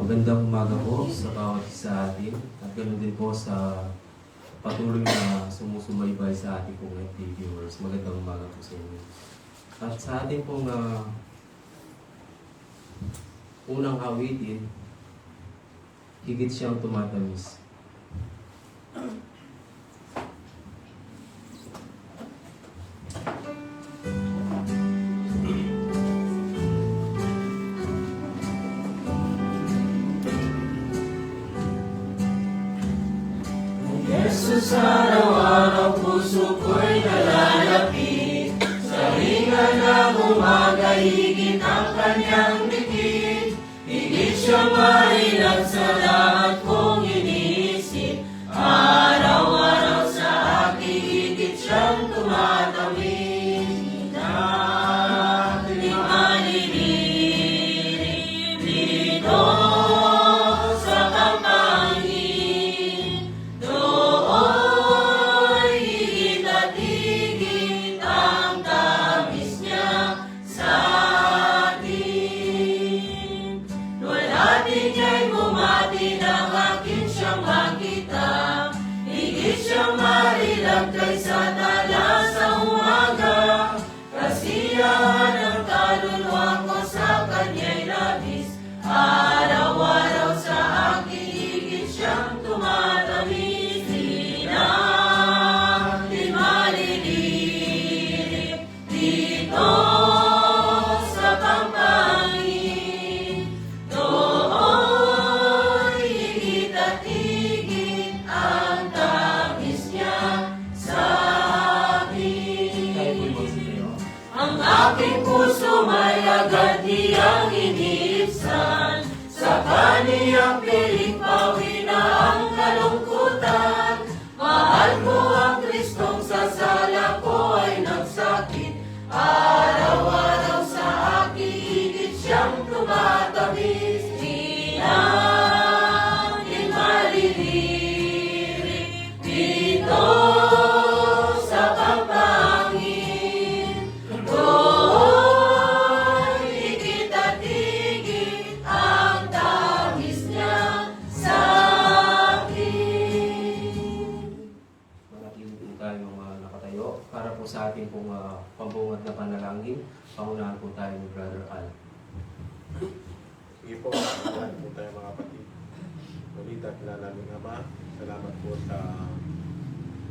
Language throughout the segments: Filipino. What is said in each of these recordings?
Magandang umaga po sa bawat isa sa atin at ganoon din po sa patuloy na sumusubaybay sa ating pong FB viewers. Magandang umaga po sa inyo. At sa ating pong unang awitin, higit siyang tumatamis. Jesus, araw-araw puso ko'y nalalapit. Sa ringa ng umaga, higit ang kanyang bigit. Higit siyang mahilag sa lahat kong iniisip. Araw-araw sa akin, higit siyang tumatamis. Natin malilirim dito sa kampangin. Doon higit at higit ang tamis niya sa atin. Wala din niya'y bumati ng akin siyang makita. Higit siyang marilag kaysa tala sa umaga. Kasiyahan ang kaluluwa ko sa kanya'y labis. Araw-araw sa akin higit siyang tumatamis. Di natin malilirim dito sa kampangin. Doon higit at higit ang tamis niya sa Tayo akin. po magsitayo. Ang aking puso may agad niyang iniibsan. Sa kaniyang piling pawi na ang kalungkutan. Mahal ko ang Kristong sa sala ko ay nagsakit. Araw-araw sa akin higit siyang tumatamis. Di natin malilirim dito sa kampangin. Doon higit at higit ang tamis niya sa akin. Manatili po tayong nakatayo para po sa ating pong pambungad na panalangin. Pangunahan po tayo ni Brother Al. Sige po, salamat po tayo mga kapatid. Ulit at nalaming Ama, salamat po sa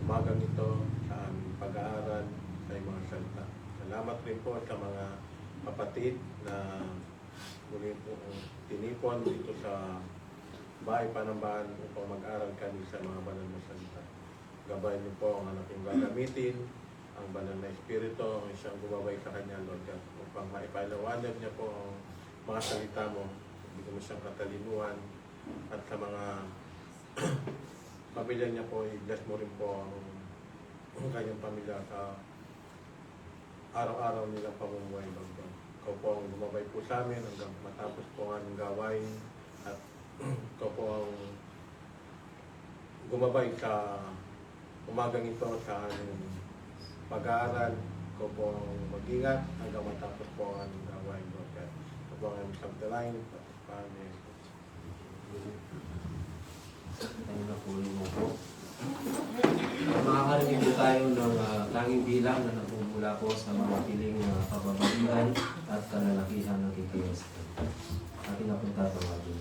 umagang ito, sa aming pag-aaral, sa iyong mga salita. Salamat rin po sa mga kapatid na muli po tinipon dito sa bahay panambahan upang mag-aral kami sa mga banal na salita. Gabayan niyo po ang anak yung gagamitin, ang banal na espiritu, ang siyang gumabay sa kanya, Lord God, upang maipaliwanag niya po ang mga salita mo, hindi mo siyang katalinuhan, at sa mga pamilya niya po, i-bless mo rin po ang kanyang pamilya sa araw-araw nilang pamumuhay, Lord God. Ikaw po ang gumabay po sa amin hanggang matapos po ang aming gawain, at ikaw po ang gumabay sa umagang ito sa aming pag-aaral. Ikaw po ang mag-ingat hanggang matapos po ang aming gawain, Lord God. Ikaw po ang aming sabdalain, patispahan niya. Tayo na po mo po. Makakarinig po tayo ng tanging bilang na nagmumula po sa mga piling kababaihan at kalalakihan ng kikiyos. Atin na po tatawagin.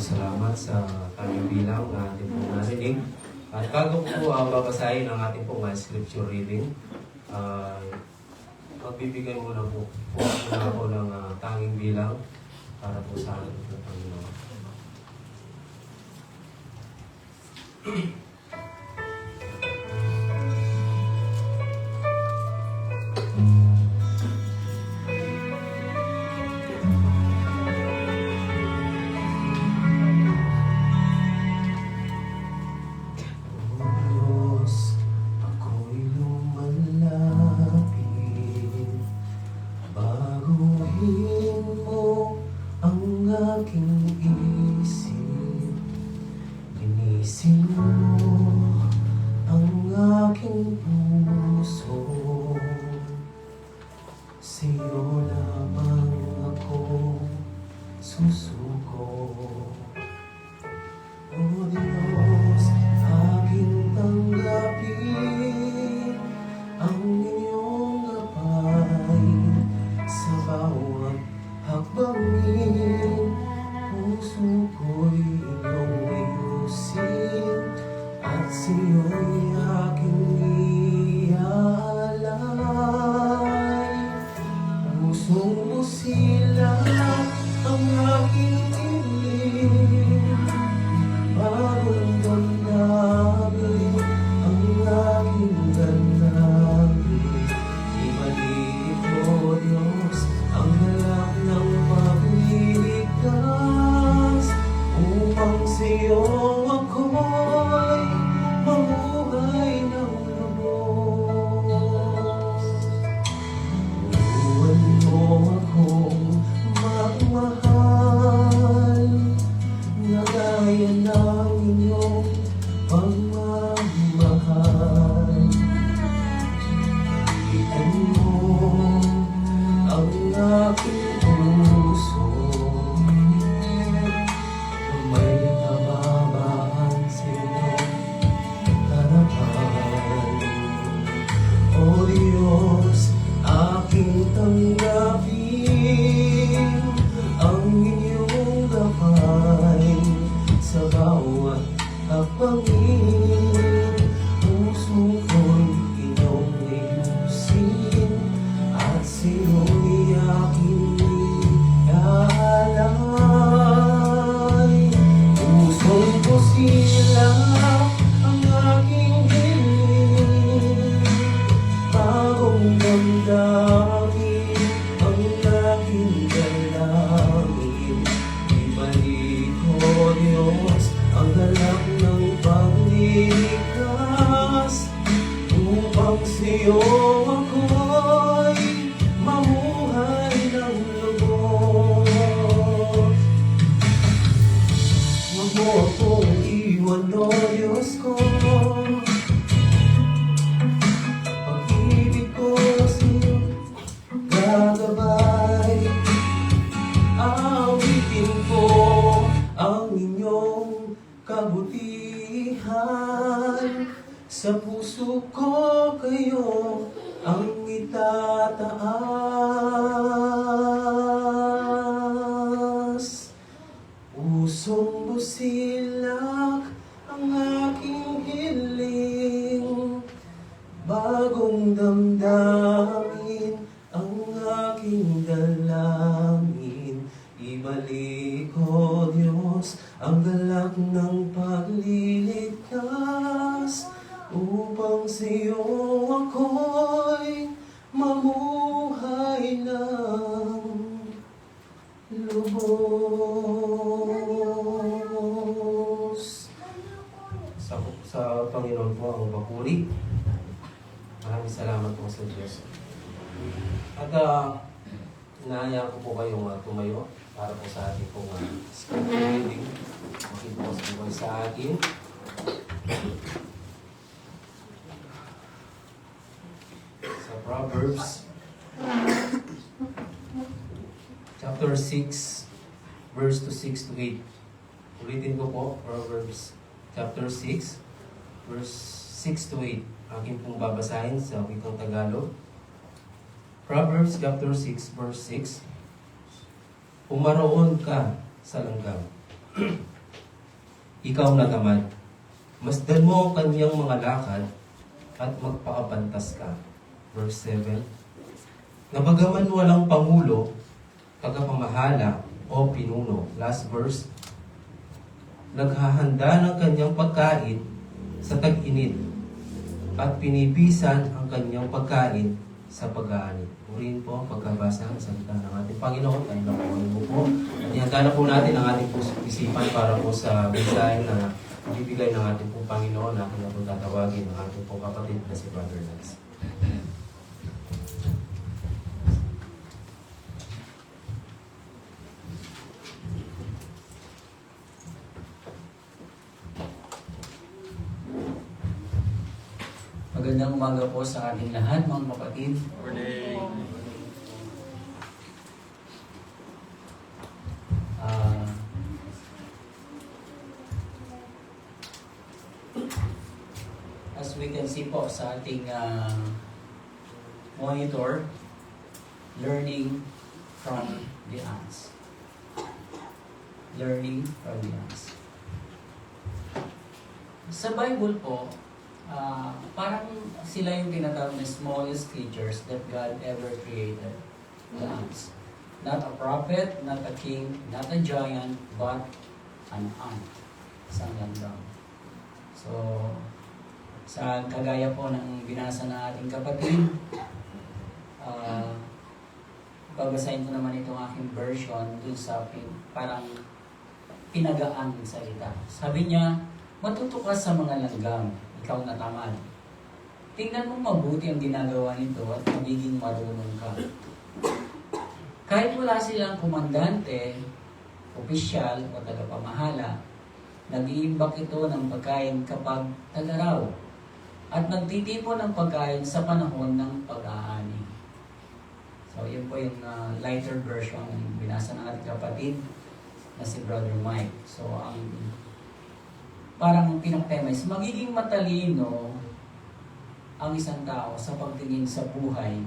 salamat sa kanyang bilang na ating pong narinig. At bago po babasahin ang ating pong scripture reading, magbibigay muna po ako ng tanging bilang para po sa ating ng Panginoon. Diyos, ako'y lumalapit, baguhin mo ang aking isip, linisin mo ang aking puso, sa'yo lamang ako susuko. O Diyos, aking tanggapin ang iyong gabay sa bawat hakbangin. Puso ko'y iyong ayusin at sa'yo'y aking iaalay. Pusong musila ang aking iling, bagong damdamin ang aking dalangin. Ibalik mo, Diyos, ang galak ng pagliligtas, upang sa'yo ako'y mamuhay ng lubos. Turuan mo akong magmahal na gaya ng inyong pagmamahal. Itin mo ang aking puso na may kababaan sa iyong harapan. O Diyos, aking tanggapin ang inyong gabay sa bawat hakbangin. Puso ko'y iyong ayusin at sa'yo'y aking iaalay. Pusong pusila ang aking hiling, bagong damdamin ang aking dalangin. Ibalik mo, Diyos, ang galak ng pagliligtas, upang sa'yo ako'y mamuhay ng lubos. Huwag mo akong iwan, O Diyos ko, pag-ibig ko sa'yo gagabay. Awitin ko ang inyong kabutihan, sa puso ko kayo ang itataas. Pusong busilak ang aking hiling, bagong damdamin ang aking dalangin. Ibalik, O Diyos, ang galak ng pagliligtas, upang sa'yo ako'y mamuhay ng lubos. Sa Panginoon po ang papuri. Maraming salamat po sa Diyos. At inaaya ko po kayong tumayo para po sa ating pong scripture reading. Makita po sa akin. Sa Proverbs chapter 6 verse to 6 to 8. Ulitin ko po, Proverbs chapter 6 verse 6 to 8. Aking pong babasahin sa wikang Tagalog. Proverbs chapter 6 verse 6. Pumaroon ka sa langgam ikaw na tamad. Masdan mo ang kanyang mga lakad at magpakapantas ka. Verse 7. Nabagaman walang pangulo, tagapamahala o pinuno. Last verse. Naghahanda ng kanyang pagkain sa tag-init at pinipisan ang kanyang pagkain sa pag-aanit. Purihin po ang pagkabasa ng salita ng ating Panginoon. Tayo na po po. At ihanda na po natin ang ating isipan para po sa mensahe na ibibigay ng ating pong Panginoon. Akin na po tatawagin ang ating pong kapatid na si Brother Lance. Magandang umaga po sa ating lahat, mga kapatid. As we can see po sa ating monitor, learning from the ants. Learning from the ants. Sa Bible po, parang sila yung tinatawag na smallest creatures that God ever created. The ants. Not a prophet, not a king, not a giant, but an ant. Isang langgam. So, sa kagaya po ng binasa na ating kapatid, babasahin ko naman itong aking version dun sa parang pinagaang salita. Sabi niya, matuto ka sa mga langgam, ikaw na tamad. Tingnan mo mabuti ang ginagawa nito at magiging marunong ka. Kahit wala silang komandante, opisyal o tagapamahala, nag-iimbak ito ng pagkain kapag tag-araw at nagtitipon ng pagkain sa panahon ng pag-aani. So, yun po yung lighter version ng binasa ng ating kapatid na si Brother Mike. So, ang parang pinaka-tema is magiging matalino ang isang tao sa pagtingin sa buhay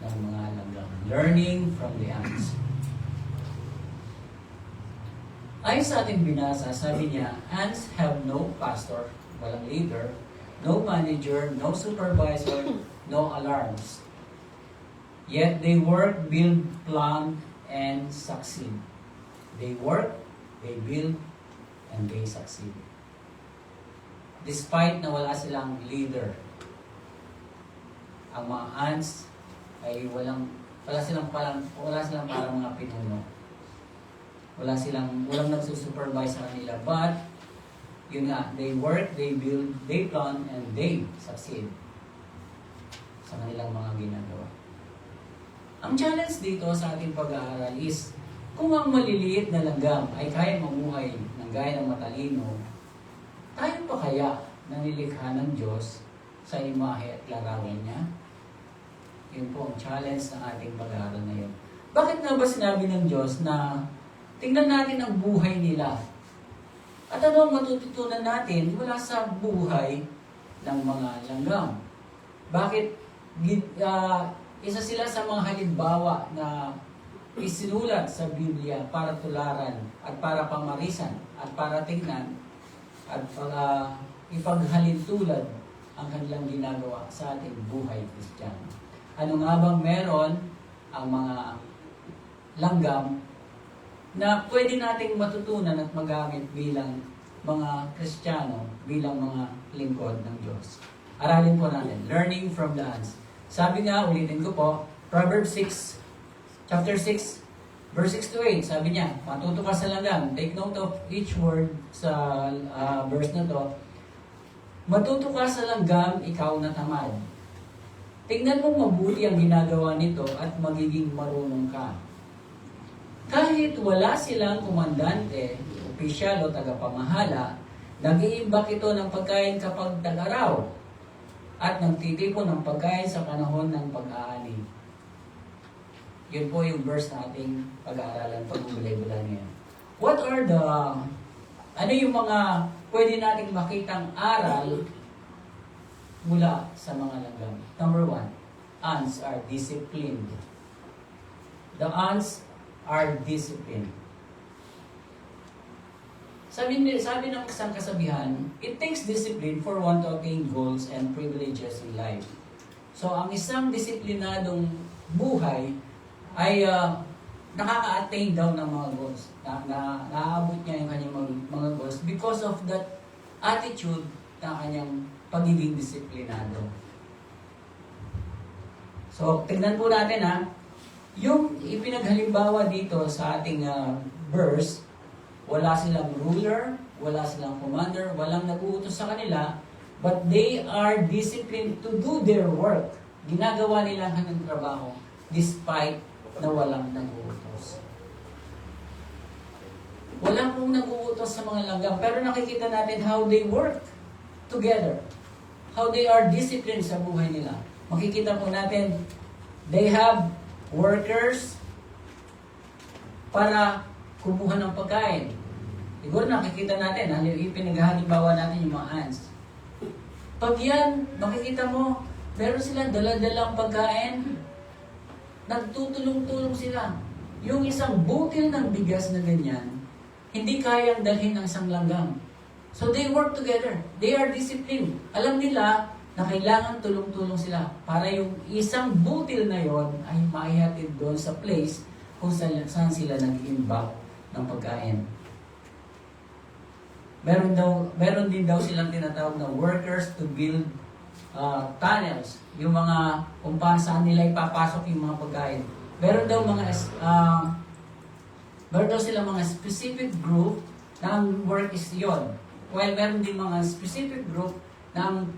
ng mga langgam. Learning from the ants. Ayon sa ating binasa, sabi niya, ants have no pastor, walang leader, no manager, no supervisor, no alarms. Yet they work, build, plan, and succeed. They work, they build, and they succeed. Despite na wala silang leader, ang mga ants ay wala silang parang mga pinuno. Walang nagsusupervise sa kanila. But, yun nga, they work, they build, they plan, and they succeed sa kanilang mga ginagawa. Ang challenge dito sa ating pag-aaral is, kung ang maliliit na langgam ay kaya mamuhay ng gaya ng matalino, tayo pa kaya nanilikha ng Diyos sa imahe at larawan niya? Yun po ang challenge ng ating pag-aaral ngayon. Bakit nga ba sinabi ng Diyos na tingnan natin ang buhay nila? At ano ang matututunan natin mula sa buhay ng mga langgam? Bakit isa sila sa mga halimbawa na isinulat sa Biblia para tularan at para pamarisan at para tingnan at para ipaghalintulad ang kanilang ginagawa sa ating buhay Kristiyano. Ano nga bang meron ang mga langgam na pwede nating matutunan at magamit bilang mga Kristiyano, bilang mga lingkod ng Diyos? Aralin po natin. Learning from the ants. Sabi nga, ulitin ko po, Proverbs 6, chapter 6, verse 6 to 8, sabi niya, matuto ka sa langgam. Take note of each word sa verse na to. Matuto ka sa langgam, ikaw na tamad. Tingnan mo mabuti ang ginagawa nito at magiging marunong ka. Kahit wala silang komandante, opisyal o tagapamahala, nag-iimbak ito ng pagkain kapag tag-araw at nagtitipon ng pagkain sa panahon ng pag-aani. Yun po yung verse na ating pag-aaralan, pag-ubulay-bulay ngayon. What are ano yung mga pwede nating makitang aral mula sa mga langgam? Number 1, ants are disciplined. The ants are disciplined. Sabi ng isang kasabihan, it takes discipline for one to attain goals and privileges in life. So, ang isang disiplinadong buhay ay nakaka-attain daw ng mga goals. Naaabot niya yung kanyang mga goals because of that attitude ng kanyang pagiging disiplinado. So, tignan po natin yung ipinaghalimbawa dito sa ating verse, wala silang ruler, wala silang commander, walang nag-uutos sa kanila, but they are disciplined to do their work. Ginagawa nila ang kanilang trabaho despite na walang nag-uutos. Walang pong nag-uutos sa mga langgam, pero nakikita natin how they work together. How they are disciplined sa buhay nila. Makikita po natin, they have workers para kumuha ng pagkain. Siguro nakikita natin, pinaghahalimbawa natin yung mga ants. Pag yan, makikita mo, meron silang dala-dalang pagkain, nagtutulong-tulong sila. Yung isang butil ng bigas na ganyan, hindi kayang dalhin ng isang langgam. So they work together. They are disciplined. Alam nila na kailangan tulong-tulong sila para yung isang butil na yon ay maihatid doon sa place kung saan sila nag-imbak ng pagkain. Meron din daw silang tinatawag na workers to build tunnels, yung mga kung saan nila ipapasok yung mga pagkain. Meron daw silang mga specific group na ang work is yon. While meron din mga specific group na ang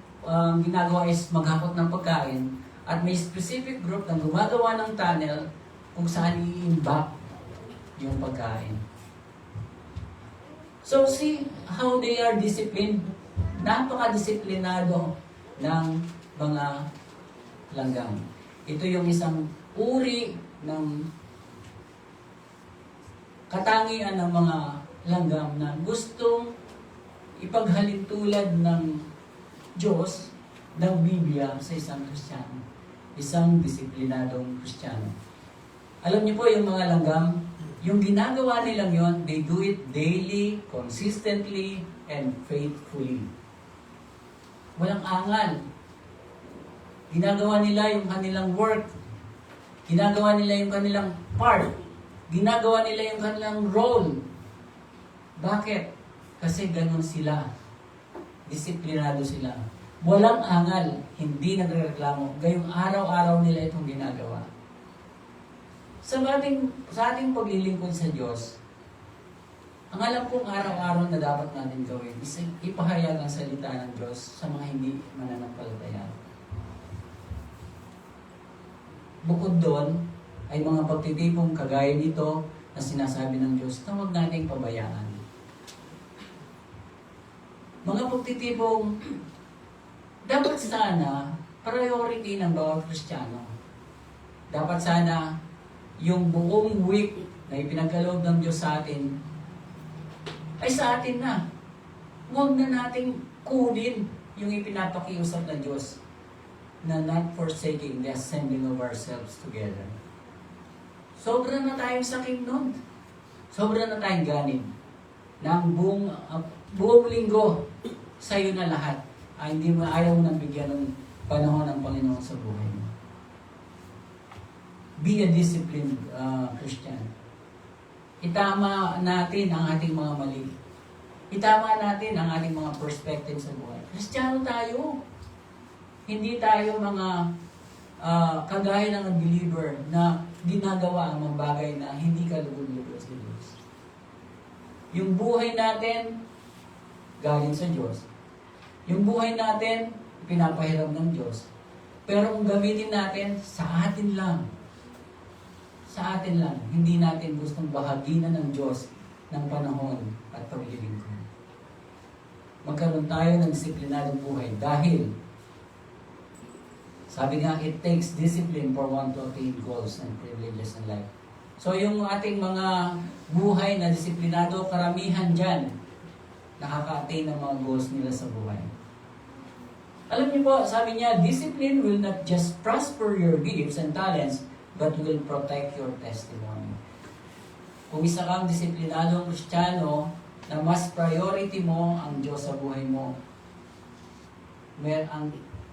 ginagawa is maghakot ng pagkain, at may specific group na gumagawa ng tunnel kung saan i-imbak yung pagkain. So see how they are disciplined. Napaka-disiplinado ng mga langgam. Ito yung isang uri ng katangian ng mga langgam na gustong ipaghalintulad ng Diyos, ng Biblia sa isang Kristiyano. Isang disiplinadong Kristiyano. Alam niyo po yung mga langgam, yung ginagawa nilang yon, they do it daily, consistently, and faithfully. Walang angal. Ginagawa nila yung kanilang work. Ginagawa nila yung kanilang part. Ginagawa nila yung kanilang role. Bakit? Kasi ganun sila. Disiplinado sila. Walang angal. Hindi nagreklamo. Gayong araw-araw nila itong ginagawa. Sa ating paglilingkod sa Diyos, ang alam kong araw-araw na dapat natin gawin is ipahayag ang salita ng Diyos sa mga hindi mananampalataya. Bukod doon, ay mga pagtitipong kagaya nito na sinasabi ng Diyos na huwag nating pabayaan. Mga pagtitipong dapat sana priority ng bawat Kristiyano. Dapat sana yung buong week na ipinagkaloob ng Diyos sa atin ay sa atin na. Huwag na nating kunin yung ipinapakiusap ng Diyos na not forsaking the assembling of ourselves together. Sobra na tayong saking nun. Sobra na tayong ganin. Na ang buong linggo sa'yo na lahat ay hindi mo ayaw nang bigyan ng panahon ng Panginoon sa buhay mo. Be a disciplined Christian. Itama natin ang ating mga mali. Itama natin ang ating mga perspective sa buhay. Kristiyano tayo. Hindi tayo mga kagaya ng unbeliever na ginagawa ang mga bagay na hindi kalugod-lugod sa Diyos. Yung buhay natin, galing sa Diyos. Yung buhay natin, pinapahiram ng Diyos. Pero kung gamitin natin, sa atin lang. Sa atin lang. Hindi natin gustong bahaginan ng Diyos ng panahon at paglilingkod. Magkaroon tayo ng disiplinadong buhay dahil sabi nga, it takes discipline for one to attain goals and privileges in life. So yung ating mga buhay na disiplinado, karamihan dyan, nakaka-attain ng mga goals nila sa buhay. Alam niyo po, sabi niya, discipline will not just prosper your gifts and talents, but will protect your testimony. Kung isa kang disiplinadong Kristiyano, na mas priority mo ang Diyos sa buhay mo.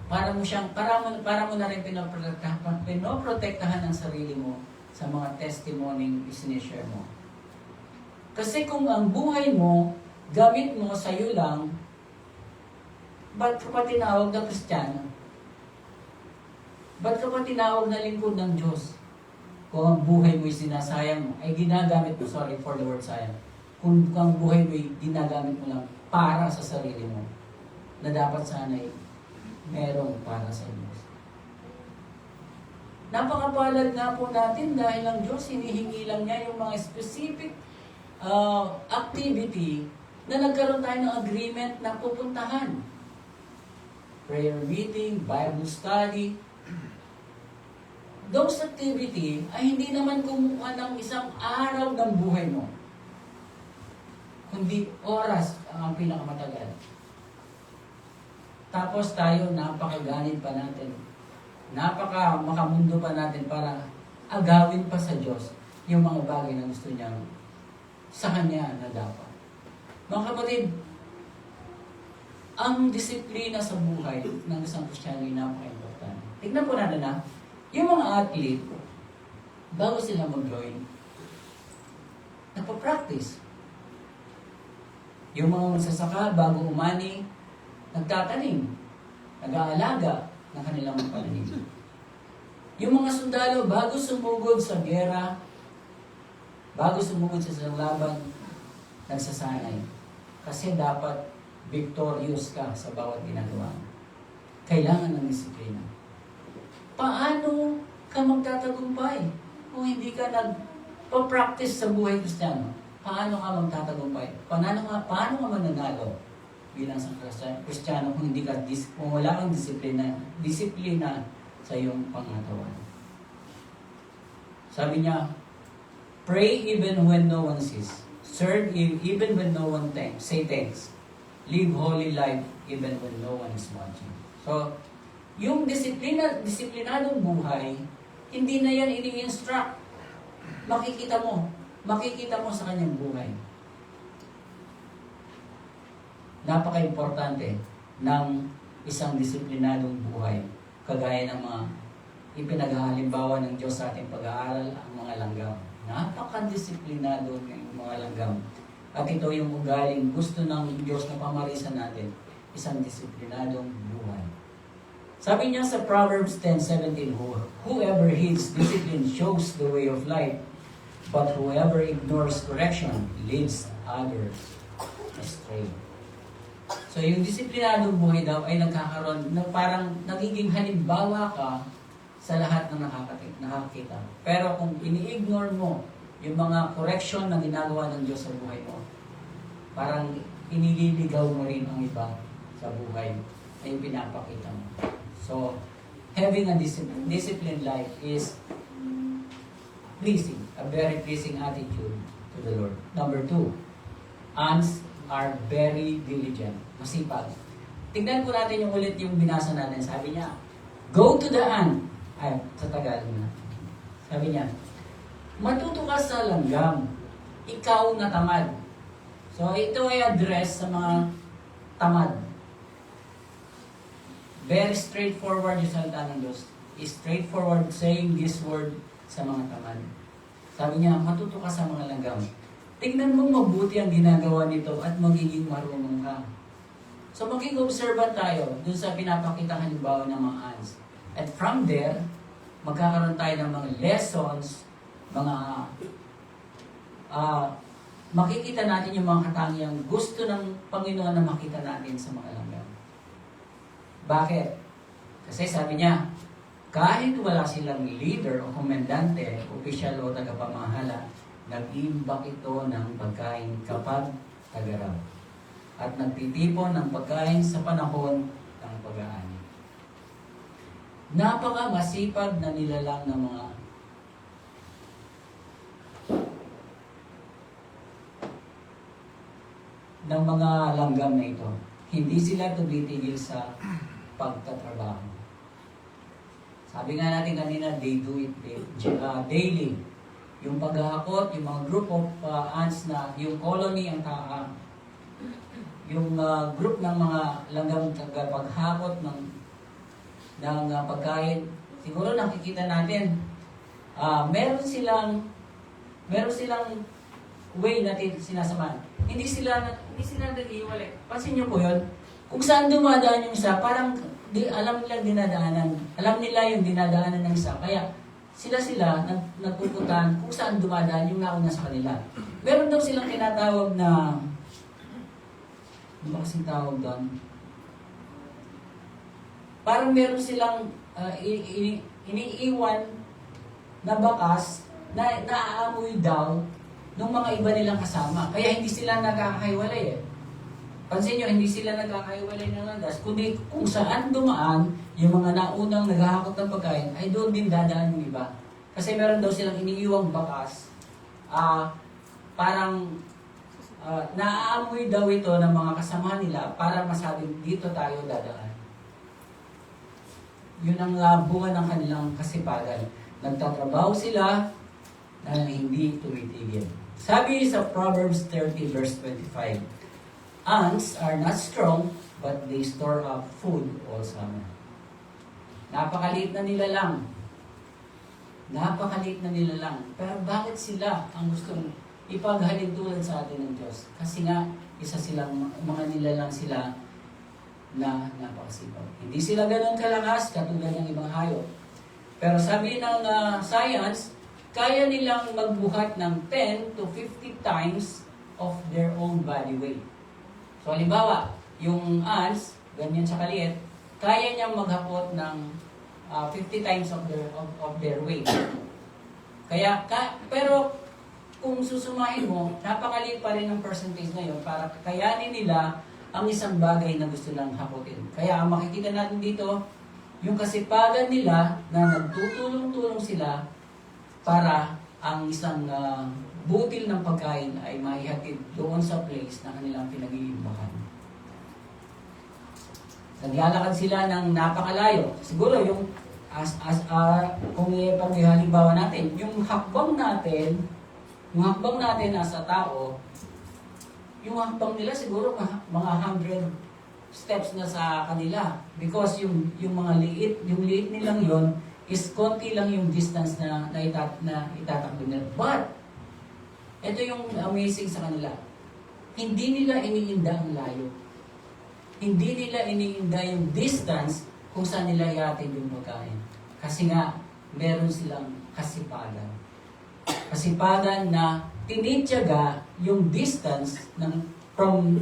Para mo na rin pinoprotektahan ang sarili mo sa mga testimony isinishare mo. Kasi kung ang buhay mo, gamit mo sa iyo lang, ba't ka pa tinawag na Kristiyano? Ba't ka pa tinawag na lingkod ng Diyos? Kung ang buhay mo'y sinasayang mo, ay ginagamit mo, sorry for the word sayang, kung ang buhay mo'y ginagamit mo lang para sa sarili mo, na dapat sana'y merong para sa Diyos. Napakapalad nga po natin dahil ang Diyos hinihingi lang niya yung mga specific activity na nagkaroon tayo ng agreement na pupuntahan. Prayer meeting, Bible study. Those activity ay hindi naman kumuha ng isang araw ng buhay mo, kundi oras ang pinakamatagal. Tapos tayo, napakaganit pa natin, makamundo pa natin para agawin pa sa Diyos yung mga bagay na gusto niya sa Kanya na dapat. Mga kapatid, ang disiplina sa buhay ng isang Kristiyano ay napaka-importante. Tignan po natin yung mga athlete, bago sila mag-join, nagpa-practice. Yung mga magsasaka, bago umani, nagtatanim, nag-aalaga ng kanilang pananim. Yung mga sundalo, bago sumugod sa gera, bago sumugod sa isang laban, nagsasanay. Kasi dapat victorious ka sa bawat ginagawa mo. Kailangan ng disiplina. Paano ka magtatagumpay kung hindi ka nagpa-practice sa buhay Kristiyano? Paano ka magtatagumpay? Paano ka mananalo bilang isang Kristiyano kung wala kang disiplina sa iyong pangatawan? Sabi niya, pray even when no one sees. Serve even when no one thanks. Say thanks. Live holy life even when no one is watching. So, yung disiplinadong buhay, hindi na yan ini-instruct. Makikita mo sa kanyang buhay. Napaka-importante ng isang disiplinadong buhay. Kagaya ng mga ipinaghahalimbawa ng Diyos sa ating pag-aaral, ang mga langgam. Napaka-disiplinado ng mga langgam. At ito yung ugaling gusto ng Diyos na pamarisan natin, isang disiplinadong buhay. Sabi niya sa Proverbs 10:17, whoever hates discipline shows the way of life, but whoever ignores correction leads others astray. So yung disiplinadong buhay daw ay nagkakaroon na parang nagiging halimbawa ka sa lahat ng nakakita. Pero kung ini-ignore mo yung mga correction na ginagawa ng Diyos sa buhay mo, parang inililigaw mo rin ang iba sa buhay na yung pinapakita mo. So, having a disciplined life is pleasing, a very pleasing attitude to the Lord. Number 2, ants are very diligent, masipag. Tignan po natin ulit yung binasa natin. Sabi niya, go to the ant. Ay, sa Tagalog na. Sabi niya, matuto ka sa langgam, ikaw na tamad. So, ito ay address sa mga tamad. Very straightforward yung salita ng Diyos. Is straightforward saying this word sa mga tamad. Sabi niya, matuto ka sa mga langgam. Tingnan mo mabuti ang ginagawa nito at magiging marunong ka. So maging observant tayo dun sa pinapakita halimbawa ng mga ants. At from there, magkakaroon tayo ng mga lessons, makikita natin yung mga katangiang gusto ng Panginoon na makita natin sa mga langgam. Bakit? Kasi sabi niya, kahit wala silang leader o komendante, opisyal o tagapamahala, nag-iimbak ito ng pagkain kapag tagaraw. At nagtitipon ng pagkain sa panahon ng pag-aani. Napaka-masipag na nilalang ng mga langgam na ito. Hindi sila tumitigil sa pagtatrabaho. Sabi nga natin kanina, they do it daily. yung paghahakot, yung mga group of ants na yung colony ang yung group ng mga langgam paghakot ng pagkain. Siguro nakikita natin, meron silang way na sinasamahan. Hindi sila nag-iwalay. Pansin niyo po yun? Kung saan dumadaan yung isa, parang alam nila dinadaanan. Alam nila yung dinadaanan ng isa. Kaya sila nagpupuntahan kung saan dumadaan yung nauna sa kanila. Meron daw silang tinatawag na, ano ba kasing tawag doon? Parang meron silang iniiwan na bakas na naaamoy daw ng mga iba nilang kasama. Kaya hindi sila nagkakahiwalay eh. Pansin nyo, hindi sila nagkakahiwalay ng landas, kundi kung saan dumaan yung mga naunang naghahakot ng pagkain, ay doon din dadaan yung iba. Kasi meron daw silang iniiwang bakas, parang naaamoy daw ito ng mga kasama nila para masabing dito tayo dadaan. Yun ang bunga ng kanilang kasipagan. Nagtatrabaho sila na hindi tumitigil. Sabi sa Proverbs 30 verse 25, ants are not strong, but they store up food all summer. Napakaliit na nila lang. Napakaliit na nila lang. Pero bakit sila ang gustong ipaghalin tulad sa atin ng Diyos? Kasi nga, isa silang, mga nilalang sila na napakasipag. Hindi sila ganun kalakas katulad ng ibang hayop. Pero sabi ng science, kaya nilang magbuhat ng 10 to 50 times of their own body weight. So halimbawa, yung ants, ganyan siya kaliit, kaya niyang maghakot ng 50 times of their weight. Kaya, pero kung susumahin mo, napakaliit pa rin ang percentage na yun para kayanin nila ang isang bagay na gusto lang hakutin. Kaya ang makikita natin dito, yung kasipagan nila na nagtutulong-tulong sila para ang isang butil ng pagkain ay maihatid doon sa place na kanilang pinag-iimbakan. Naglalakad sila ng napakalayo. Siguro yung kung ipaghalimbawa natin, yung hakbang natin as a tao, yung hakbang nila siguro mga 100 steps na sa kanila because yung mga liit nilang yon is konti lang yung distance na itatakbo nila. But ito yung amazing sa kanila. Hindi nila iniinda ang layo. Hindi nila iniinda yung distance kung saan nila iatid yung pagkain. Kasi nga, meron silang kasipagan. Kasipagan na tinityaga yung distance from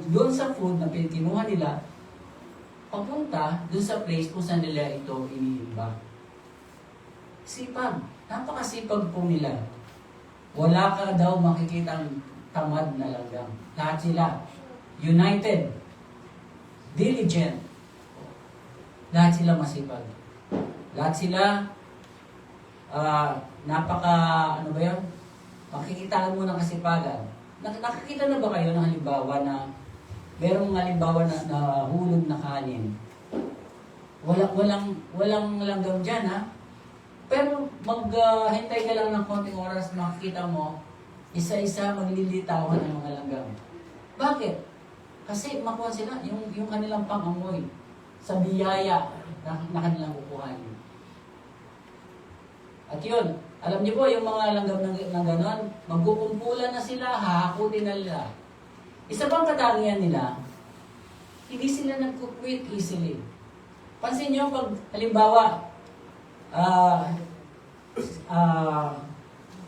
doon sa food na kinuha nila papunta doon sa place kung saan nila ito iniimbak. Sipag. Napakasipag po nila. Wala ka daw makikitang tamad na langgam. Lahat sila. United. Diligent. Lahat sila masipag. Lahat sila ano ba yun? Makikita mo ng kasipagan. Nakikita na ba kayo ng halimbawa na merong halimbawa na hulog na kanin? Walang langgam dyan, ha? Pero maghintay ka lang ng konting oras, makikita mo, isa-isa maglilitawan ng mga langgam. Bakit? Kasi makuha sila yung kanilang pang-amoy sa biyaya na kanilang kukuhanin. At yun, alam niyo po, yung mga langgam ng ganon, magkukumpulan na sila, hahakutin na nila. Isa pang katangian nila, hindi sila nag-quit easily. Pansin niyo, pag halimbawa,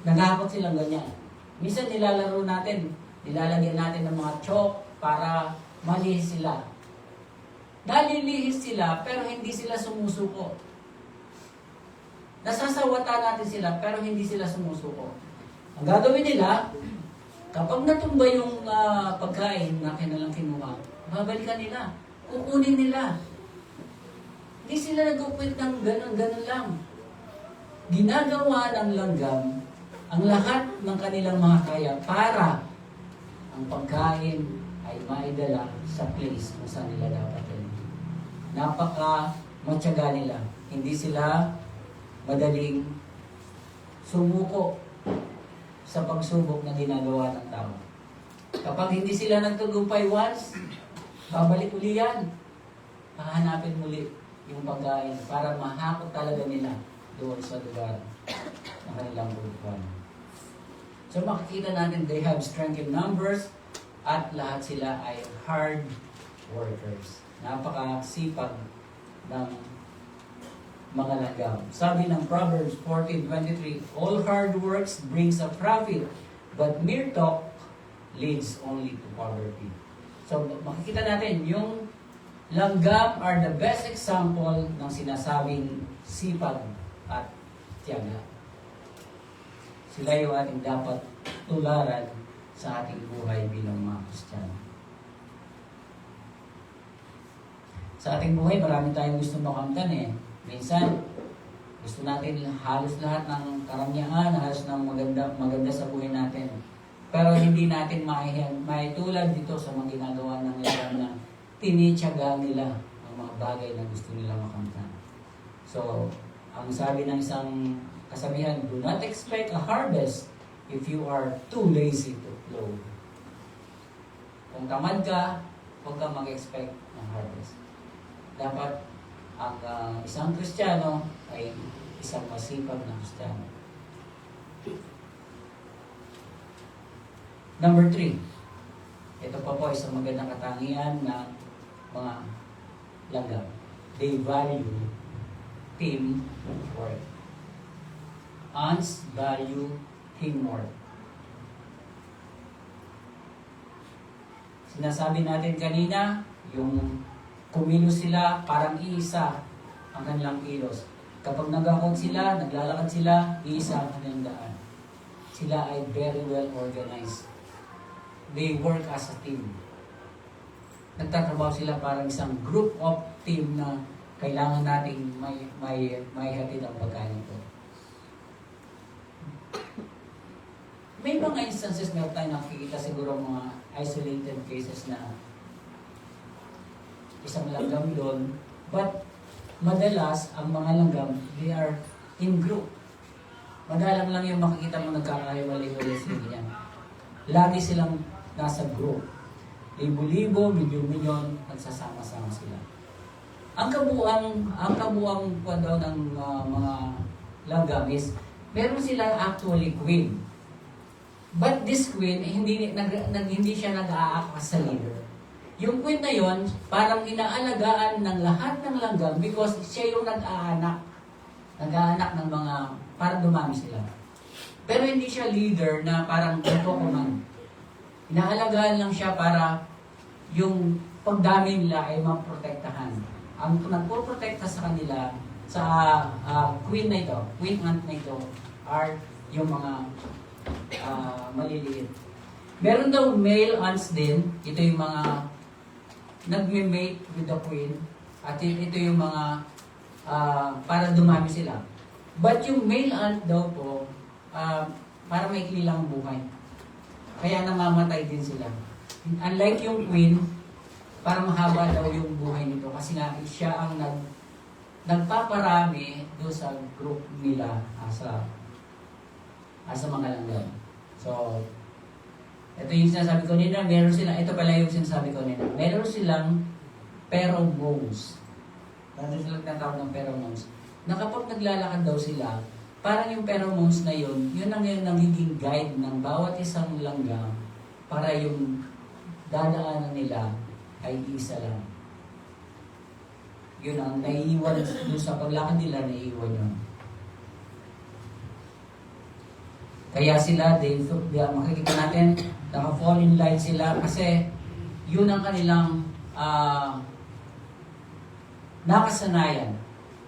naghahakot silang ganyan. Minsan nilalaro natin, nilalagyan natin ng mga chalk para malihis sila. Nalilihis sila, pero hindi sila sumusuko. Nasasawata natin sila, pero hindi sila sumusuko. Ang gagawin nila, kapag natumba yung pagkain na kanilang kinuha, babalikan nila, kukunin nila. Hindi sila nag-quit ng ganun lang. Ginagawa ng langgam ang lahat ng kanilang mga kaya para ang pagkain ay maidala sa place kung saan nila dapat yun. Napaka-matyaga nila. Hindi sila madaling sumuko sa pagsubok na ginagawa ng tao. Kapag hindi sila nagtagumpay once, babalik uli yan. Hahanapin muli yung pagkain para mahakot talaga nila doon sa lugar na kanilang pupuntahan. So makikita natin, they have strength in numbers at lahat sila ay hard workers. Napakasipag ng mga langgam. Sabi ng Proverbs 14:23, all hard works brings a profit, but mere talk leads only to poverty. So makikita natin, yung langgam are the best example ng sinasabing sipag at tiyaga. Sila yung ating dapat tularan sa ating buhay bilang mga Kristiyano. Sa ating buhay, marami tayong gusto makamtan eh. Minsan, gusto natin halos lahat ng karangyaan, halos ng maganda sa buhay natin. Pero hindi natin maitulad dito sa mga ginagawa ng langgam na tinityaga nila ang mga bagay na gusto nila makamtan. So, ang sabi ng isang kasabihan, do not expect a harvest if you are too lazy to plow. Kung tamad ka, huwag kang mag-expect ng harvest. Dapat ang isang Kristiyano ay isang masipag na Kristiyano. Number 3. Ito pa po isang magandang katangian ng mga langgam. They value teamwork. Ants value teamwork. Sinasabi natin kanina, yung kumilos sila, parang iisa ang kanilang kilos. Kapag nag-akot sila, naglalakad sila, iisa ang kanilang daan. Sila ay very well organized. They work as a team. Nagtatrabaho sila parang isang group of team na kailangan nating may hatid ang pagkain ito. May mga instances na tayo nakikita siguro mga isolated cases na isang langgam doon. But madalas, ang mga langgam, they are in group. Madalang lang yung makikita mo nagkakahiwalay-hiwalay sila yan. Lagi silang nasa group. Libo-libo, milyon-milyon, nagsasama-sama sila. Ang kabuang daw ng mga langgam is, meron silang actually queen. But this queen, hindi siya nag-aakas sa leader. Yung queen na yon, parang inaalagaan ng lahat ng langgam because siya yung nag-aanak. Nag-aanak ng mga, parang dumami sila. Pero hindi siya leader na parang nagkukuman. Inaalagaan lang siya para yung pagdami nila ay maprotektahan. Ang nagpoprotekta sa kanila, sa queen na ito, queen ant na ito, are yung mga maliliit. Meron daw male ants din, ito yung mga nagme-mate with the queen, at ito yung mga para dumami sila. But yung male ant daw po, para maikli lang ang buhay. Kaya namamatay din sila. Unlike yung queen, para mahaba daw yung buhay nito kasi nga siya ang nagpaparami doon sa group nila sa mga langgam. So, ito yung sinasabi ko nila, meron sila, ito pala yung sinasabi ko nila, meron silang pheromones. Meron silang tinatawag ng pheromones. Na kapag naglalakad daw sila, parang yung pheromones na yun ang yung nagiging guide ng bawat isang langgam para yung dadaanan nila ay isa lang. Yun ang naiiwan doon sa paglakad nila, naiiwan yun. Kaya sila, makikita natin, naka-fall in line sila kasi yun ang kanilang nakasanayan.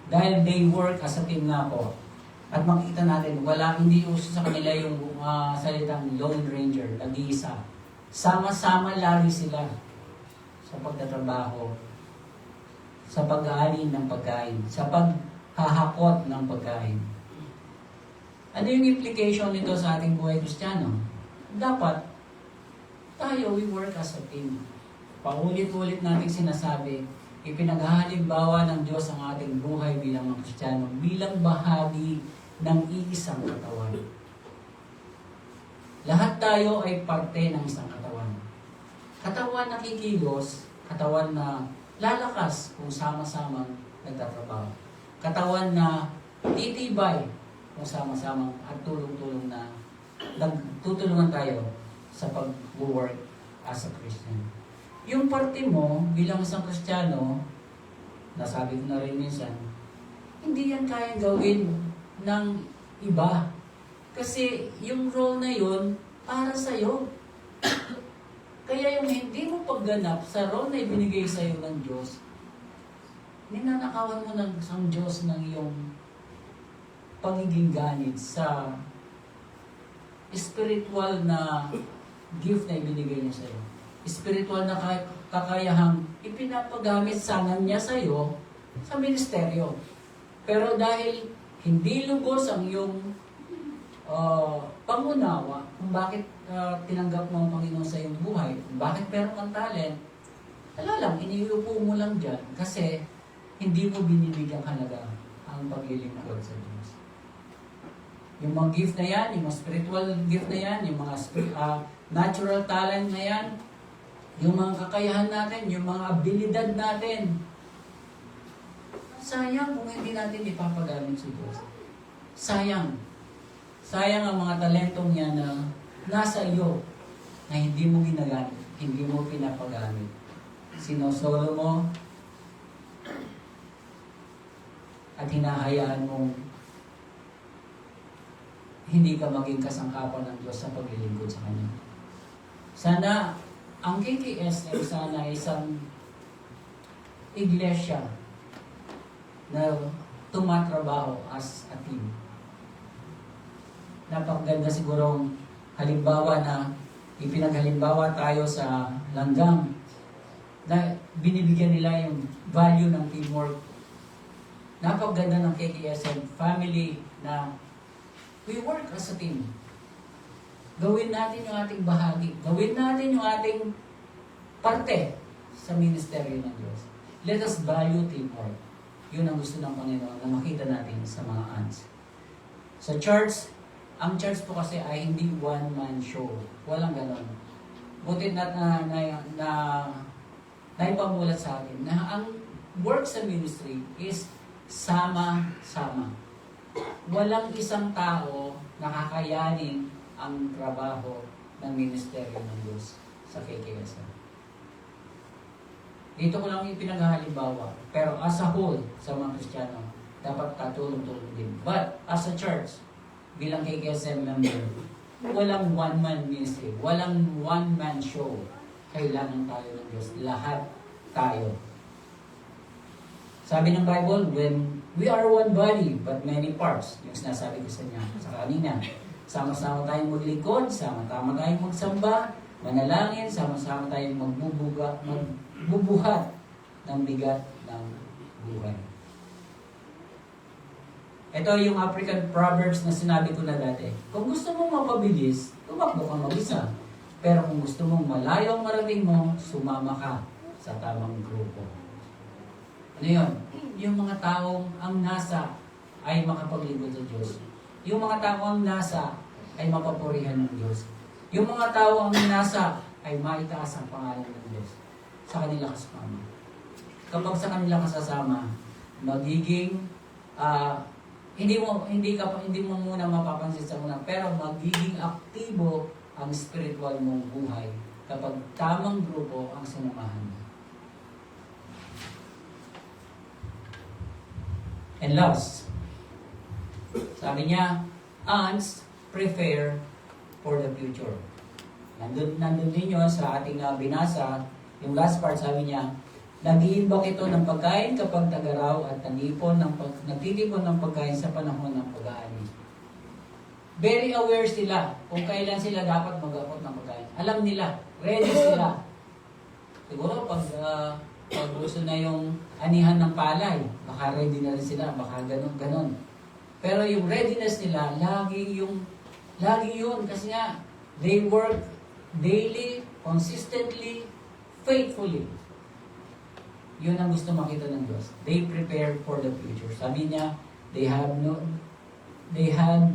Dahil they work as a team nga po. At makikita natin, hindi uso sa kanila yung salitang Lone Ranger, nag-iisa. Sama-sama lagi sila sa pagtatrabaho, sa pag-aalin ng pagkain, sa paghahakot ng pagkain. Ano yung implication nito sa ating buhay Kristiyano? Dapat, tayo, we work as a team. Paulit-ulit nating sinasabi, ipinaghahalimbawa ng Diyos ang ating buhay bilang mga Kristiyano, bilang bahagi ng iisang katawan. Lahat tayo ay parte ng isang katawan. Katawan na kikilos, katawan na lalakas kung sama-samang nagtatrabaho. Katawan na titibay kung sama-samang at tulong-tulong na nagtutulungan tayo sa pag-work as a Christian. Yung parte mo bilang isang Kristiyano, nasabi ko na rin minsan, hindi yan kayang gawin ng iba. Kasi yung role na yun, para sa'yo. Kaya yung hindi mo pagganap sa role na ibinigay sa'yo ng Diyos, ninanakawan mo ng isang Diyos ng iyong pagiging ganit sa spiritual na gift na ibinigay niya sa'yo. Spiritual na kakayahang ipinapagamit sana niya sa'yo sa ministeryo. Pero dahil hindi lubos ang iyong pangunawa kung bakit tinanggap mo ang Panginoon sa iyong buhay, kung bakit meron kang talent, ala lang, iniupo mo lang dyan kasi hindi mo binibigyang halaga ang paglilingkod sa Diyos. Yung mga gift na yan, yung mga spiritual gift na yan, yung mga natural talent na yan, yung mga kakayahan natin, yung mga abilidad natin, sayang kung hindi natin ipapagamit sa Diyos. Sayang. Sayang ang mga talentong yan na nasa iyo na hindi mo ginagamit, hindi mo pinapagamit. Sinosolo mo at hinahayaan mong hindi ka maging kasangkapan ng Diyos sa paglilingkod sa Kanya. Sana ang KKS ay sana isang iglesia na tumatrabaho as a team. Napakaganda sigurong halimbawa na ipinaghalimbawa tayo sa langgam na binibigyan nila yung value ng teamwork. Napakaganda ng KKSM family na we work as a team. Gawin natin yung ating bahagi. Gawin natin yung ating parte sa ministeryo ng Diyos. Let us value teamwork. Yun ang gusto ng Panginoon na makita natin sa mga ants. Sa church, ang church po kasi ay hindi one-man show. Walang ganon. Buti na naipamulat sa atin na ang work sa ministry is sama-sama. Walang isang tao nakakayanin ang trabaho ng ministeryo ng Diyos sa KKSM. Dito ko lang yung pinaghahalimbawa. Pero as a whole, sa mga Kristiyano, dapat katulong-tulong din. But as a church, bilang KKSM member, walang one-man ministry, walang one-man show. Kailangan tayo ng Diyos. Lahat tayo. Sabi ng Bible, when we are one body, but many parts, yung sinasabi ko sa kanina, sama-sama tayong maglingkod, sama-sama tayong magsamba, manalangin, sama-sama tayong magbubuhat ng bigat ng buhay. Ito yung African Proverbs na sinabi ko na dati. Kung gusto mong mapabilis, tumakbo kang mag-isa. Pero kung gusto mong malayo ang marating mo, sumama ka sa tamang grupo. Ano yun? Yung mga taong ang nasa ay makapaglingkod sa Diyos. Yung mga taong ang nasa ay mapapurihan ng Diyos. Yung mga taong ang nasa ay maitaas ang pangalan ng Diyos sa kanila kasama. Kapag sa kanila kasasama, magiging hindi mo muna mapapansin sa una, pero magiging aktibo ang spiritual mong buhay kapag tamang grupo ang sinamahan mo. And last, sabi niya, ants prepare for the future. Nandun din yun sa ating binasa, yung last part sabi niya, nag-iimbak ito ng pagkain kapag tagaraw at nagtitipon ng pagkain sa panahon ng pag-aani. Very aware sila kung kailan sila dapat mag-akot ng pagkain. Alam nila, ready sila. Siguro pag gusto na yung anihan ng palay, baka ready na rin sila, baka ganun. Pero yung readiness nila, lagi yun kasi nga, they work daily, consistently, faithfully. Yun ang gusto makita ng Diyos. They prepare for the future. Sabi niya, they had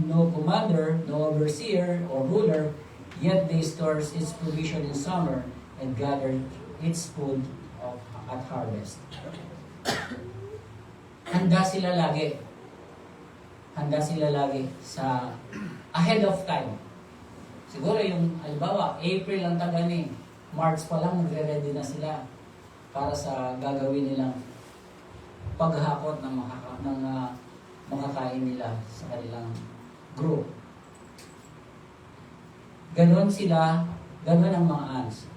no commander, no overseer, or ruler, Yet they stores its provision in summer and gathered its food at harvest. Handa sila lagi. Handa sila lagi sa ahead of time. Siguro yung, halimbawa, April ang tagani, March pa lang nagre-ready na sila para sa gagawin nilang paghakot ng makakain nila sa kanilang group. Ganon sila, ganon ang mga ants.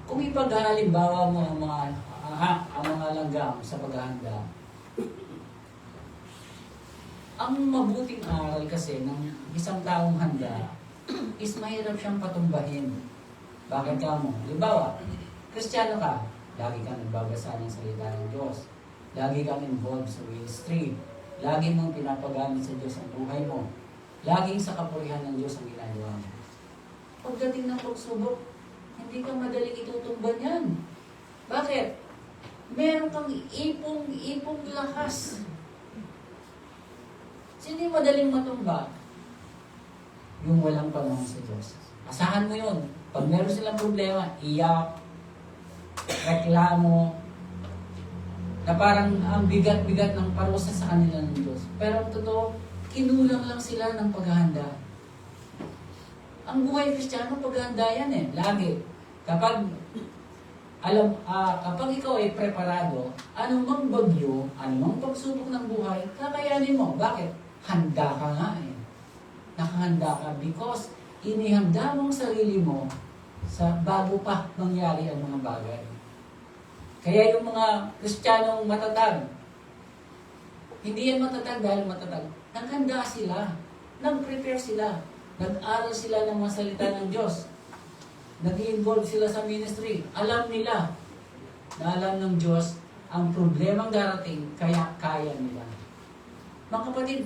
Kung ipaghalimbawa mo ang mga langgam sa paghahanda, ang mabuting aral kasi ng isang taong handa is mahirap siyang patumbahin. Bakit ka mo? Halimbawa, Kristiyano ka, lagi kang nagbabasa ng salita ng Diyos. Lagi kang involved sa ministry. Lagi mong pinapagamit sa Diyos ang buhay mo. Laging sa kapurihan ng Diyos ang ginagawa mo. Pagdating ng pagsubok, hindi ka madaling itutumban yan. Bakit? Meron kang ipong lakas. Sino yung madaling matumba? Yung walang panahon sa Diyos. Asahan mo yun. Pag meron silang problema, iyak, reklamo, na parang ang bigat-bigat ng parusa sa kanila ng Diyos. Pero ang totoo, kinulang lang sila ng paghahanda. Ang buhay Kristiyano, paghahanda yan eh. Lagi. Kapag ikaw ay preparado, anumang bagyo, anumang pagsubok ng buhay, kakayanin mo. Bakit? Handa ka nga eh. Nakahanda ka because inihanda mong sarili mo sa bago pa mangyari ang mga bagay. Kaya yung mga Kristiyanong matatag, hindi yan matatag dahil matatag. Naghanda sila. Nag-prepare sila. Nag-aral sila ng mga salita ng Diyos. Nag-involve sila sa ministry. Alam nila na alam ng Diyos ang problemang darating, kaya kaya nila. Mga kapatid,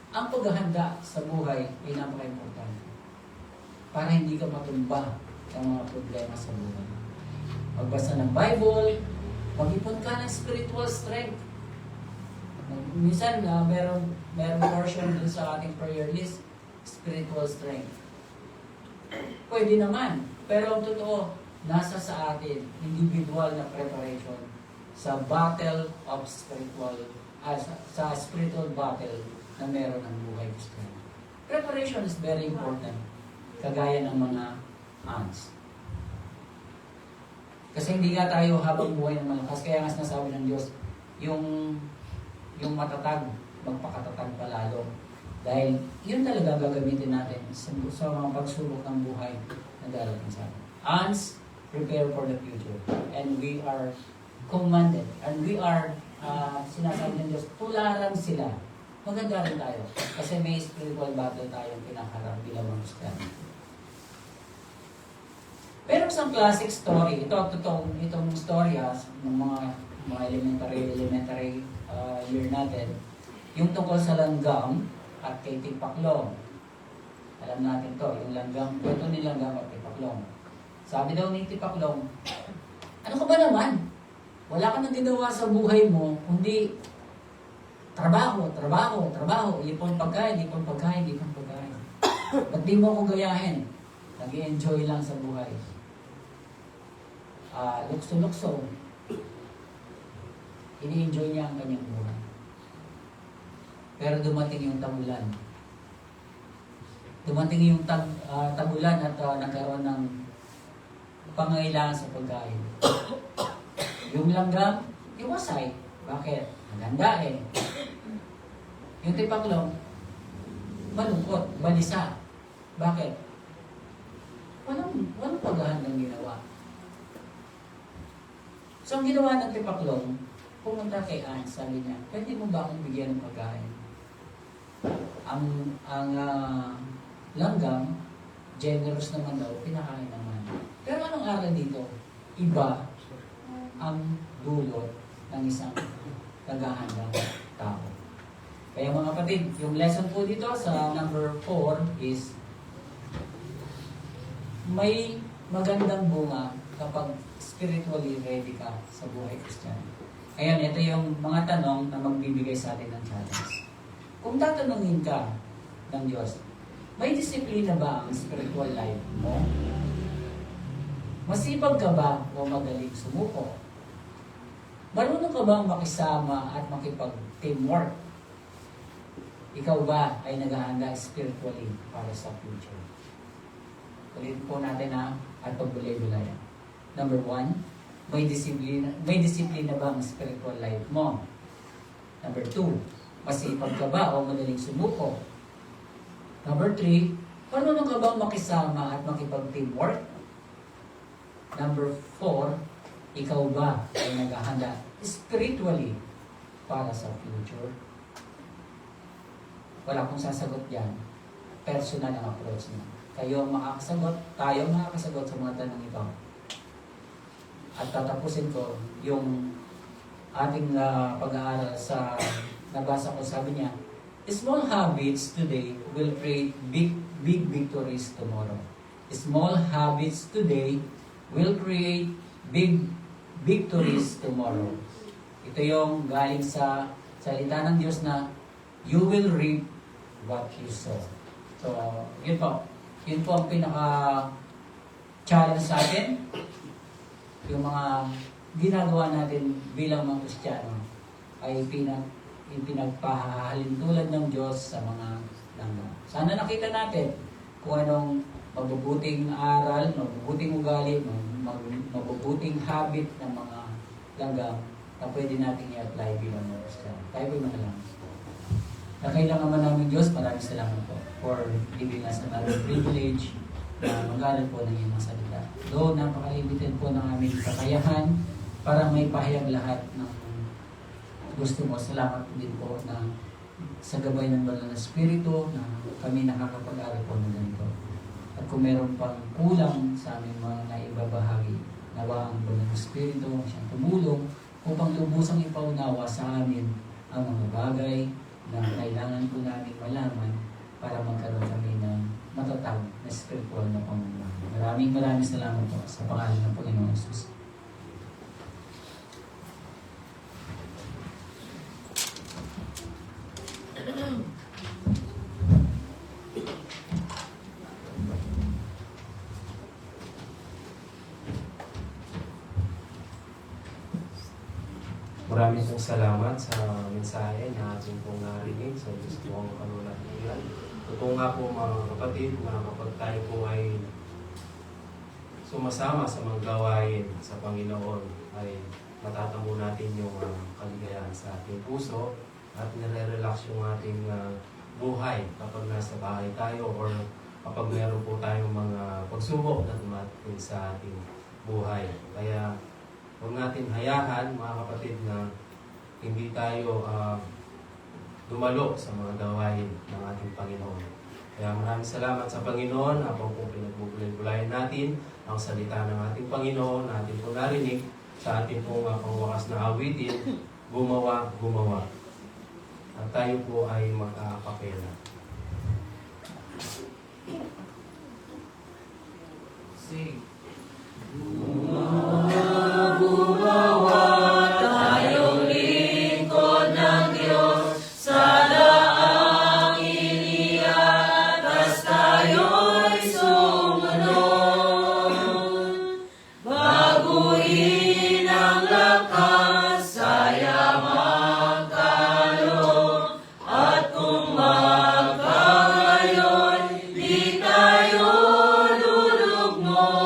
ang paghahanda sa buhay ay napaka-importante para hindi ka matumba ng mga problema sa buhay. Magbasa ng Bible, mag-ipon ka ng spiritual strength. Minsan, meron portion dun sa ating prayer list, spiritual strength. Pwede naman, pero ang totoo, nasa sa atin, individual na preparation sa battle of sa spiritual battle na meron ang buhay Kristiyano. Preparation is very important, kagaya ng mga ants. Kasi hindi nga tayo habang buhay ng malakas, kaya nga sinasabi ng Diyos, yung matatag, magpakatatag palalo. Dahil yun talaga gagamitin natin sa mga pagsubok ng buhay na darating sa atin. Ants, prepare for the future. And we are commanded, and we are, sinasabi ng Diyos, tularan sila. Maganda rin tayo. Kasi may spiritual battle tayong pinaharap bilang mga Kristiyano. Pero isang classic story, itong storya ng mga elementary year natin, yung tungkol sa langgam at kay Tipaklong. Alam natin to, yung langgam, kwento ni langgam at Tipaklong. Sabi daw ni Tipaklong, ano ka ba naman? Wala ka nang ginawa sa buhay mo, kundi trabaho, ipon pagkain. Ba't di mo ko gayahin? Nag-i-enjoy lang sa buhay. Lukso-lukso. Ini-enjoy niya ang kanyang buhay. Pero dumating yung tagulan. Dumating yung tagulan at nagkaroon ng pangailangan sa pagkain. Yung langgam, iwasay. Bakit? Maganda eh. Yung Tipaklong, malungkot, balisa. Bakit? Walang paghahandang ginawa. So ang ginawa ng Tipaklong, pumunta kay Anne, sabi niya, pwede mo ba akong bigyan ng pagkain? Ang langgam, generous naman daw, pinakain naman. Pero anong aral dito? Iba ang dulot ng isang naghahandang tao. Kaya mga kapatid, yung lesson po dito sa number 4 is may magandang bunga kapag spiritually ready ka sa buhay Kristiyano. Ngayon, ito yung mga tanong na magbibigay sa atin ng challenge. Kung tatanungin ka ng Diyos, May disiplina ba ang spiritual life mo? Masipag ka ba o magaling sumuko? Marunong ka bang makisama at makipag-teamwork? Ikaw ba ay naghahanda spiritually para sa future? Ulitin po natin at pagbulay-bulayan. Number 1, may disiplina ba ang spiritual life mo? Number 2, masipag ka ba o madaling sumuko? Number 3, marunong ka bang makisama at makipag-teamwork? Number 4, ikaw ba ay naghahanda spiritually para sa future? Wala akong sasagot yan. Personal ang approach niya. Kayo ang makakasagot, tayo ang makakasagot sa mga tanong ito. At tatapusin ko yung ating pag-aaral sa nabasa ko, sabi niya, small habits today will create big victories tomorrow. Small habits today will create big victories tomorrow. Ito yung galing sa salita ng Diyos na you will reap what you sow. So, yun po. Yun po ang pinaka-challenge sa atin. Yung mga ginagawa natin bilang mga Kristiyano ay pinagpahalin tulad ng Diyos sa mga langgam. Sana nakita natin kung anong mabubuting aral, mabubuting ugali, mabubuting habit ng mga langgam na pwede natin i-apply bilang mga Kristiyano. Tayo po'y manalangin. Nakailangan naman namin Diyos, maraming salamat po for giving us another privilege na mag-aral po ng iyong mga salita. Though napakalimited po ng aming kakayahan para may pahayag lahat ng gusto mo. Salamat din po na sa gabay ng banal na Espiritu na kami nakakapag-aral po ng ganito. At kung meron pang kulang sa aming mga naibabahagi, nawa ang banal na Espiritu siyang tumulong upang lubusang ipaunawa sa amin ang mga bagay na kailangan po namin malaman para magkaroon kami ng matatag na spiritual na pamumuhay. Maraming salamat po sa pangalan ng Panginoon Jesus. Maraming pong salamat sa mensahe na ating pong narinig sa Diyos po ang kanunatian. Totoo nga po mga kapatid na kapag tayo po ay sumasama sa mga gawain sa Panginoon ay matatamo natin yung kaligayahan sa ating puso at nare-relax yung ating buhay kapag nasa bahay tayo or kapag meron po tayong mga pagsubok na dumating sa ating buhay. Kaya huwag natin hayahan, mga kapatid, na hindi tayo dumalo sa mga gawain ng ating Panginoon. Kaya maraming salamat sa Panginoon habang po pinagbubulay-bulayan natin ang salita ng ating Panginoon, na ating po narinig sa ating pong pangwakas na awitin, gumawa. At tayo po ay magkakapela. Sing. Tayong lingkod ng Diyos, sadaang iniatas tayo'y sumunod. Baguhin ang lakas, saya magkaloob, at kung magkagayon, di tayo lulugmok.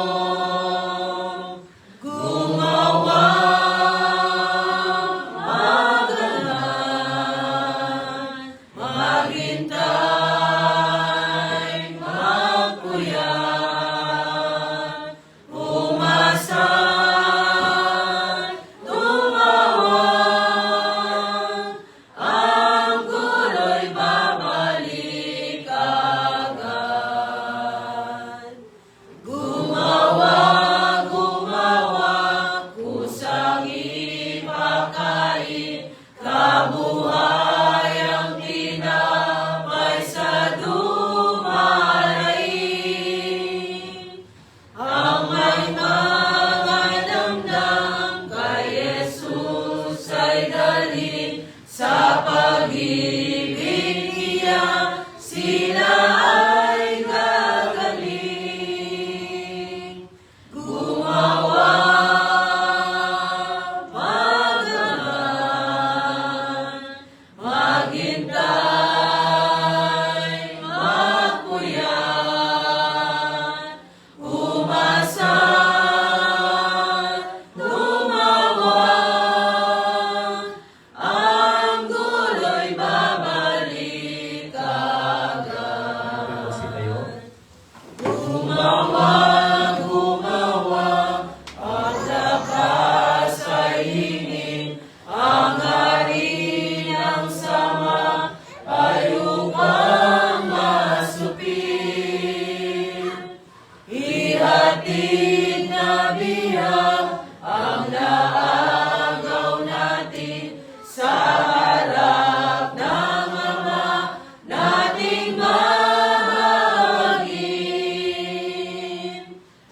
Mabuting na biyaya ang naagaw natin sa harap ng Ama nating mahalin.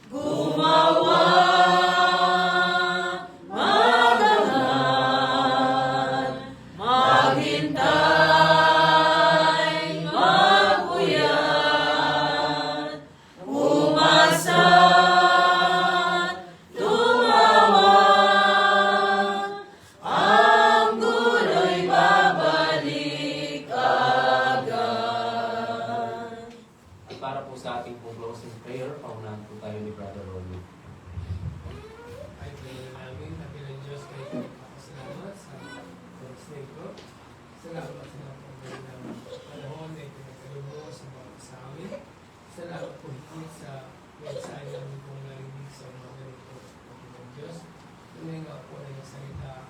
Gumawa, magangan, maghintay, magpuyat, umasa, tumawag, ang gulo'y babalik agad. At para po sa ating po closing prayer, paunahan po tayo ni Brother Ronnie. Ay, pwede namin na bilang Diyos kayo salamat sa Thursday ko. Salamat sa napagawin ng panahon na ipinagkalubo sa mga sa amin. Salamat po higit sa mensahe namin kung narinig sa mga ganito ng Diyos. Tunay nga po na yung salita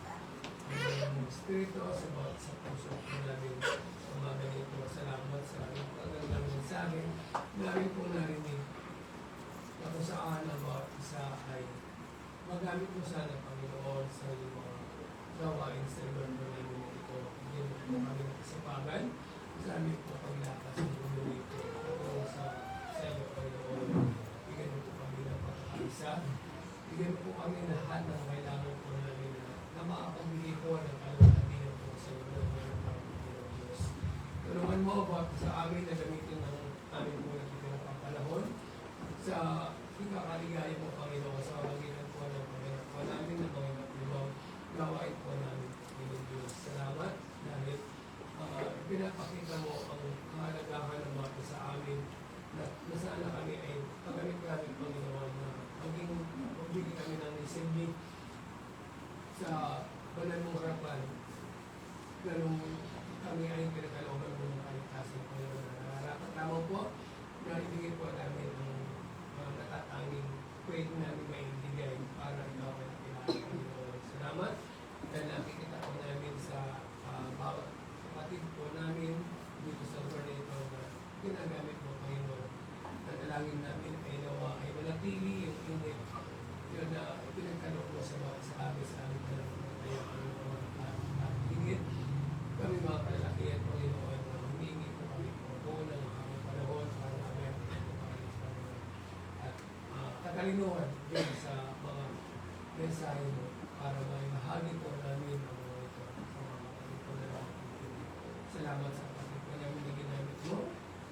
ng Espiritu sa bawat sa puso po namin sa mga ganito. Salamat sa pagkagandang mensahe namin po narinig. Na kung saan ang bawat isa ay magamit mo sana, Panginoon, sa iyong mga gawain sa lugar mo namin ito. Hindi mo po kami nakisapagan. Sa amin po paglakas ng mundo ito. Ito sa iyo, Panginoon. Bigyan mo po kami ng pagkakaisa. Bigyan mo po kami lahat ng kailangan po namin na makapagbigay po ng kalulatinan po sa iyo ng mga Panginoon Diyos. Tulungan mo ba sa amin na gamitin ng amin po na ng panahon sa ikakaligaya mo, Panginoon, sa pamagitan po ng Panginoon po namin na mga ibang gawain po namin, Panginoon Diyos. Salamat dahil pinapakita mo ang kahalagahan ng mga sa amin na sana kami ay paggamit namin, Panginoon, na magbigay kami ng isimbi sa banal mong harapan. Ganun kami ay pinagkalooban mo ng kaligtasan, Panginoon, na nararapat lamang po na ibigay po namin ang natatanging pwede namin maibigay para ikaw ay nakilala, Panginoon. Salamat dahil nakikita po namin sa bawat kapatid po namin dito sa lugar na ito na ginagamit mo, Panginoon. Nadalangin namin ay nawa ay manatili yung init yun na pinagkaloob mo sa mga sa amin sa aming kaya at higit kami mga kalalakihan, Panginoon, na humingi po kami po ng aming panahon para kami ang at katalinuhan din sa mga mensahe mo para may mahagi po namin ang mga ito sa mga kapatid po na lang. Salamat sa kapatid po namin na ginamit mo.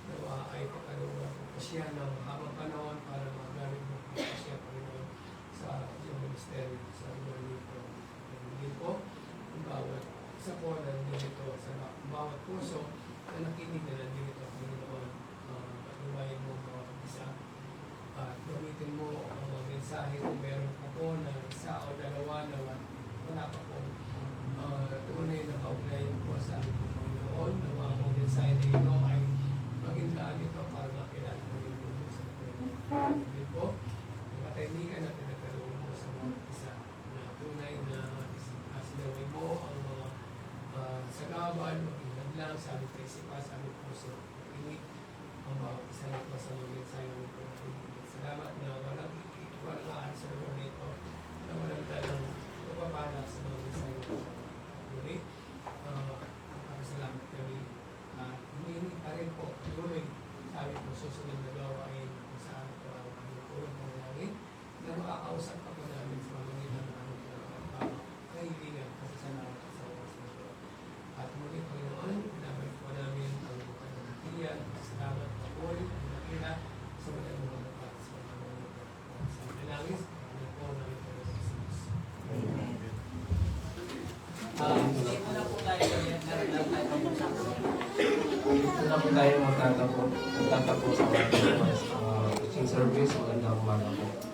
Nawa ay pagkaluwa po siya ng habang panahon para magamit mo po siya, Panginoon, sa iyong ministeryo sa lugar nito. Hindi po ang bawat isa po na nandito sa bawat puso na nakinig na nandito, Panginoon, patuloyin mo mga isa at gamitin mo ang mga mensahe kung meron pa po na isa o dalawa na wala pa po tunay na kaugnayan po sa amin po, Panginoon, na mga mensahe na ito ay maging daan ito para makilala mo yung mundo sa Panginoon. Hindi po, ang katahimikan na pinagkaroon mo sa mga isa na tunay na sinaway mo ang mga sagaban, maging hadlang sa aming kaisipan, sa aming puso, inig ang bawat isa na po sa mga mensahe ng po. Salamat na walang answer mo nito, na walang talang pagpapala sa mga mensahe ng po. Muli, salamat kami. Humingi pa rin po, tuloy sa aming po susunod na gawain kung saan po ang aming tulong po namin na makakausap pa po namin sa mga ngitan ng aming kahilingan kasi salamat sa oras na ito. At muli, Panginoon, pinabalik po namin ang pagkakatiyan. Salamat po po ang nakila sa mga mga dapat sa mga mga sa pinangis. Ano po namin po sa Jesus. Dito na po tayo. Dito na po tayo magtatapo sa ating teaching service. Magandang umaga po.